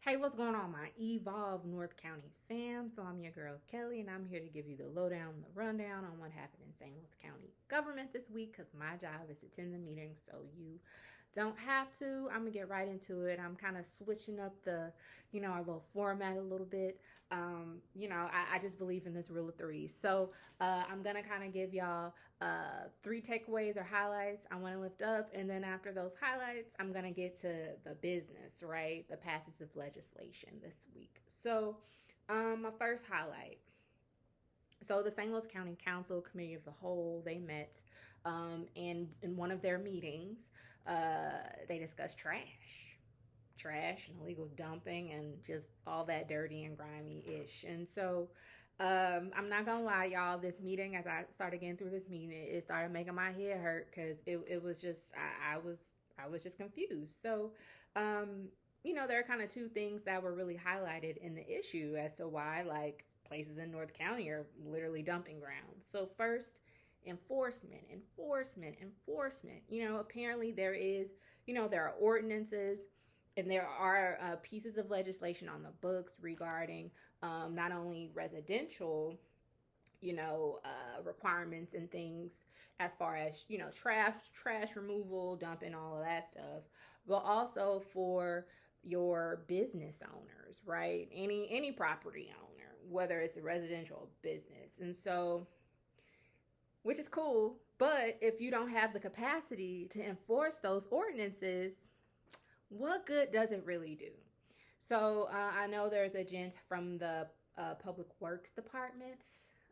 Hey, what's going on, my Evolve North County fam? So I'm your girl Kelly, and I'm here to give you the lowdown, the rundown on what happened in St. Louis County government this week. Cause my job is to attend the meeting, so you don't have to. I'm gonna get right into it. I'm kind of switching up our little format a little bit. I just believe in this rule of three. So I'm gonna kind of give y'all three takeaways or highlights I want to lift up, and then after those highlights, I'm gonna get to the business, right? The passage of legislation this week. So, my first highlight. So the St. Louis County Council Committee of the Whole, they met, and in one of their meetings, they discussed trash and illegal dumping and just all that dirty and grimy ish. And so I'm not gonna lie, y'all, this meeting, as I started getting through this meeting, it started making my head hurt because it was just I was just confused. So there are kind of two things that were really highlighted in the issue as to why places in North County are literally dumping grounds. So first, enforcement. Apparently there are ordinances and there are pieces of legislation on the books regarding not only residential requirements and things as far as trash removal, dumping, all of that stuff, but also for your business owners, right? Any property owner, whether it's a residential business. And so, which is cool, but if you don't have the capacity to enforce those ordinances, what good does it really do? So I know there's a gent from the Public Works Department.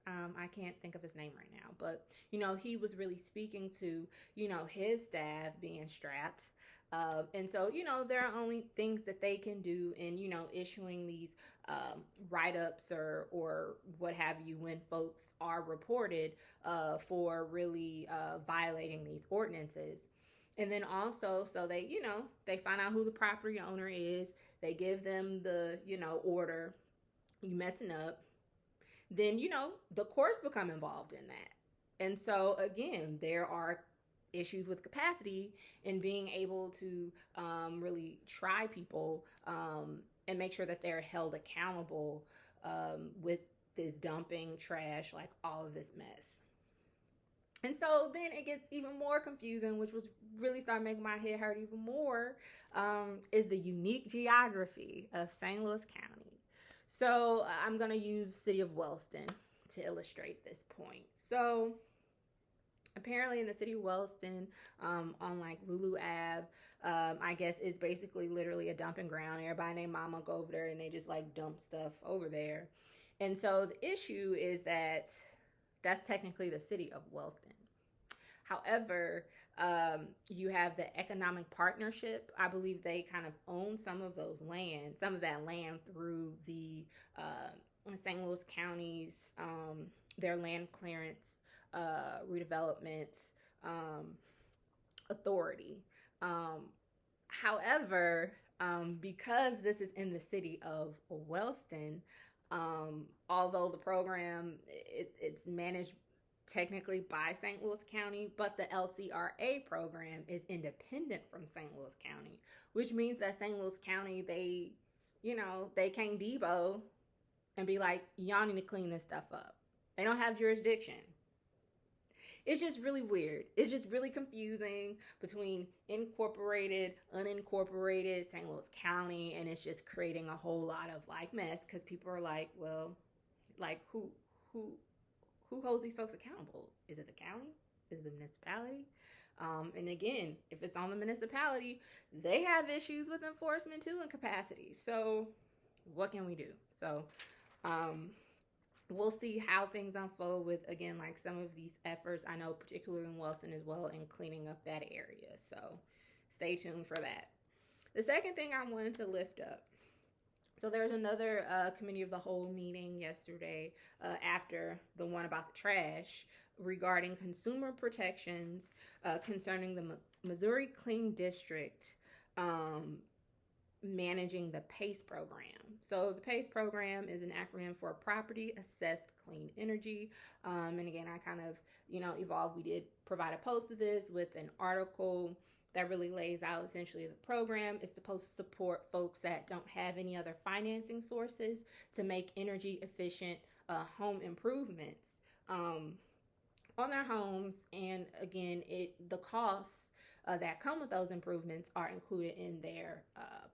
I can't think of his name right now, but he was really speaking to his staff being strapped, and so there are only things that they can do in issuing these write-ups or what have you when folks are reported for really violating these ordinances. And then also, so they find out who the property owner is. They give them the order. You messing up, then the courts become involved in that. And so again, there are issues with capacity and being able to really try people and make sure that they're held accountable with this dumping, trash, like all of this mess. And so then it gets even more confusing, which was really starting making my head hurt even more, is the unique geography of St. Louis County. So I'm going to use the city of Wellston to illustrate this point. So apparently in the city of Wellston, on like Lulu Ave, I guess it's basically literally a dumping ground. Everybody named Mama go over there and they just like dump stuff over there. And so the issue is that that's technically the city of Wellston. However, you have the economic partnership. I believe they kind of own some of that land through the St. Louis County's their land clearance redevelopment authority. However, because this is in the city of Wellston, although the program it's managed technically by St. Louis County, but the LCRA program is independent from St. Louis County, which means that St. Louis County, they can't debo and be like, y'all need to clean this stuff up. They don't have jurisdiction. It's just really weird. It's just really confusing between incorporated, unincorporated St. Louis County, and it's just creating a whole lot of like mess because people are like, well, like who holds these folks accountable? Is it the county? Is it the municipality? And again, if it's on the municipality, they have issues with enforcement too and capacity. So what can we do? So we'll see how things unfold with, again, like some of these efforts. I know particularly in Wellston as well in cleaning up that area. So stay tuned for that. The second thing I wanted to lift up. So there's another committee of the whole meeting yesterday after the one about the trash regarding consumer protections concerning the Missouri Clean District managing the PACE program. So the PACE program is an acronym for Property Assessed Clean Energy. And again, I kind of, Evolve, we did provide a post of this with an article that really lays out essentially the program. It's supposed to support folks that don't have any other financing sources to make energy efficient home improvements on their homes. And again, the costs that come with those improvements are included in their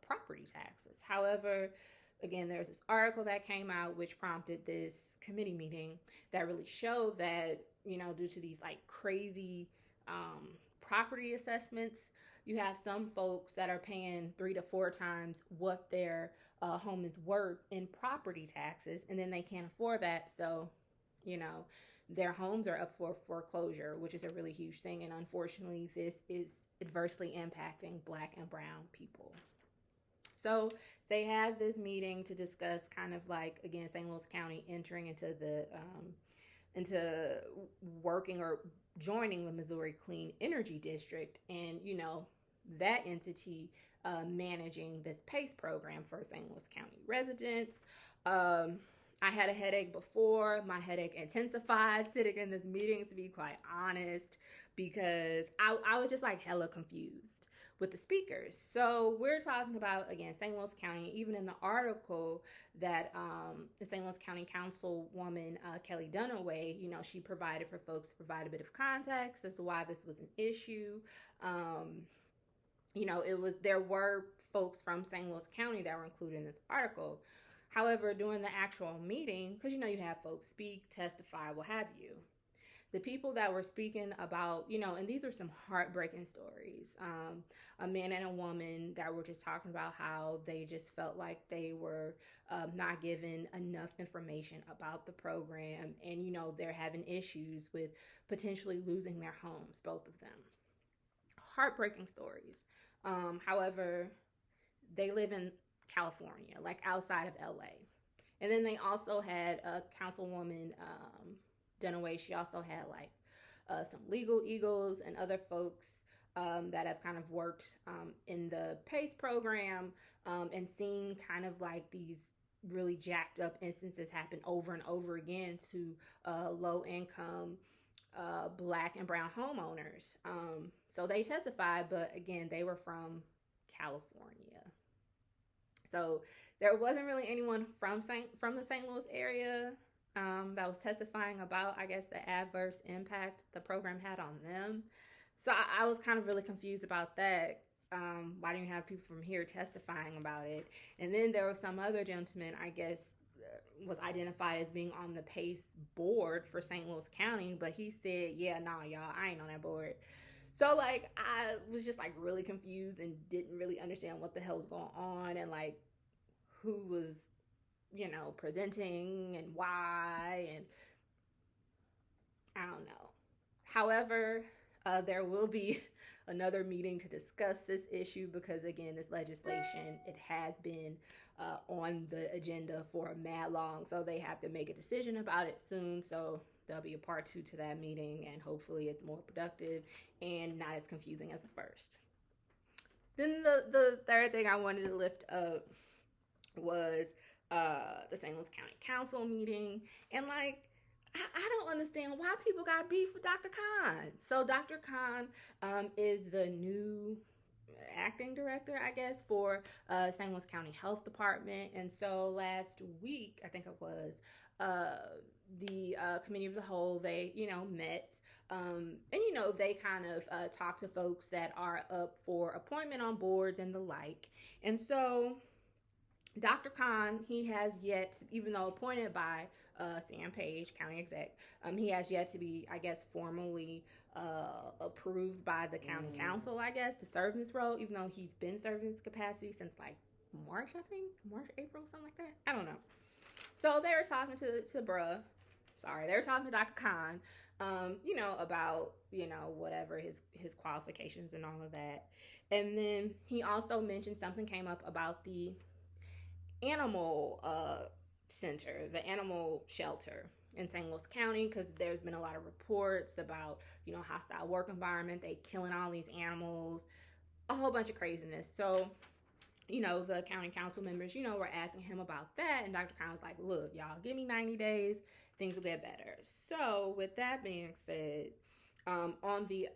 property taxes. However, again, there's this article that came out which prompted this committee meeting that really showed that, due to these like crazy property assessments, you have some folks that are paying 3 to 4 times what their home is worth in property taxes, and then they can't afford that. So, their homes are up for foreclosure, which is a really huge thing. And unfortunately, this is adversely impacting Black and brown people. So they had this meeting to discuss kind of like, again, St. Louis County entering into working or joining the Missouri Clean Energy District, and that entity managing this PACE program for St. Louis County residents. I had a headache before. My headache intensified sitting in this meeting, to be quite honest, because I was just like hella confused with the speakers. So we're talking about, again, St. Louis County. Even in the article that the St. Louis County Councilwoman Kelly Dunaway, she provided for folks to provide a bit of context as to why this was an issue. There were folks from St. Louis County that were included in this article. However, during the actual meeting, because you have folks speak, testify, what have you, the people that were speaking about, and these are some heartbreaking stories. A man and a woman that were just talking about how they just felt like they were not given enough information about the program, and they're having issues with potentially losing their homes, both of them. Heartbreaking stories. However, they live in California, like outside of LA. And then they also had a Councilwoman Dunaway. She also had like some legal eagles and other folks that have kind of worked in the PACE program and seen kind of like these really jacked up instances happen over and over again to low income Black and brown homeowners. So they testified, but again, they were from California. So there wasn't really anyone from the St. Louis area that was testifying about, I guess, the adverse impact the program had on them. So I was kind of really confused about that. Why didn't you have people from here testifying about it? And then there was some other gentleman, I guess, was identified as being on the PACE board for St. Louis County, but he said, yeah, nah, y'all, I ain't on that board. So, like, I was just, like, really confused and didn't really understand what the hell was going on and, like, who was, presenting and why, and I don't know. However, there will be another meeting to discuss this issue because, again, this legislation, it has been on the agenda for mad long, so they have to make a decision about it soon. So there'll be a part 2 to that meeting, and hopefully it's more productive and not as confusing as the first. Then the third thing I wanted to lift up was the St. Louis County Council meeting, and like, I don't understand why people got beef with Dr. Khan. So Dr. Khan is the new acting director, I guess, for St. Louis County Health Department. And so last week, I think it was, the committee of the whole, they, met, and, they kind of talk to folks that are up for appointment on boards and the like. And so Dr. Khan, he has yet, even though appointed by Sam Page, county exec, he has yet to be, I guess, formally approved by the county council, I guess, to serve in this role, even though he's been serving this capacity since like March, April, something like that. I don't know. So they were talking they were talking to Dr. Khan, about, whatever his qualifications and all of that. And then he also mentioned something came up about the animal center, the animal shelter in St. Louis County, because there's been a lot of reports about, hostile work environment, they killing all these animals, a whole bunch of craziness. So, the county council members, were asking him about that, and Dr. Khan was like, look, y'all, give me 90 days, things will get better. So, with that being said, On the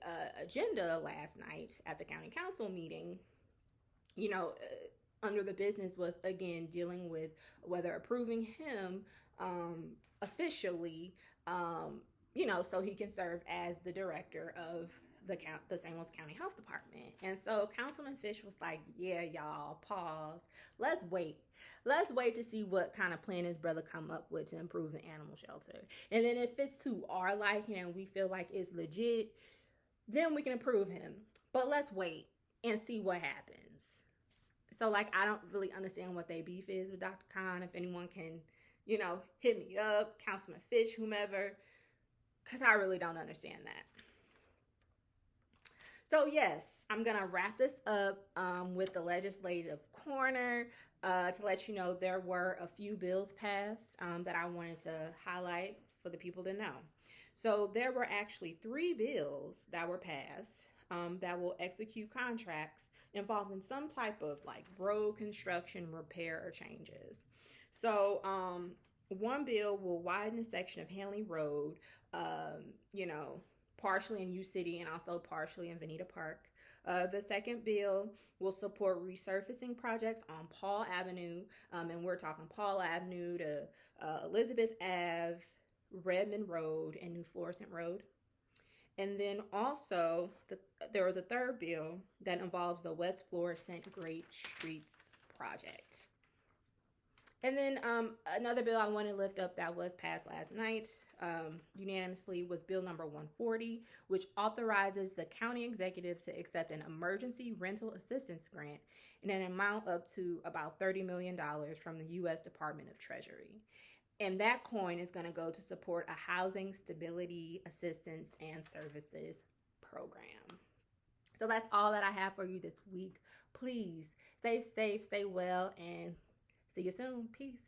agenda last night at the county council meeting, under the business was again dealing with whether approving him officially, so he can serve as the director of the St. Louis County Health Department. And so Councilman Fish was like, yeah, y'all, pause. Let's wait. Let's wait to see what kind of plan his brother come up with to improve the animal shelter. And then if it's to our liking and we feel like it's legit, then we can approve him. But let's wait and see what happens. So, I don't really understand what their beef is with Dr. Khan. If anyone can, hit me up, Councilman Fish, whomever, because I really don't understand that. So, yes, I'm going to wrap this up with the legislative corner to let you know there were a few bills passed that I wanted to highlight for the people to know. So, there were actually 3 bills that were passed that will execute contracts involving some type of road construction, repair, or changes. So, one bill will widen a section of Hanley Road, partially in U City and also partially in Veneta Park. The second bill will support resurfacing projects on Paul Avenue, and we're talking Paul Avenue to Elizabeth Ave, Redmond Road, and New Florissant Road. And then also, there was a third bill that involves the West Florissant Great Streets project. And then another bill I want to lift up that was passed last night unanimously was Bill number 140, which authorizes the county executive to accept an emergency rental assistance grant in an amount up to about $30 million from the U.S. Department of Treasury. And that coin is going to go to support a housing stability assistance and services program. So that's all that I have for you this week. Please stay safe, stay well, and see you soon. Peace.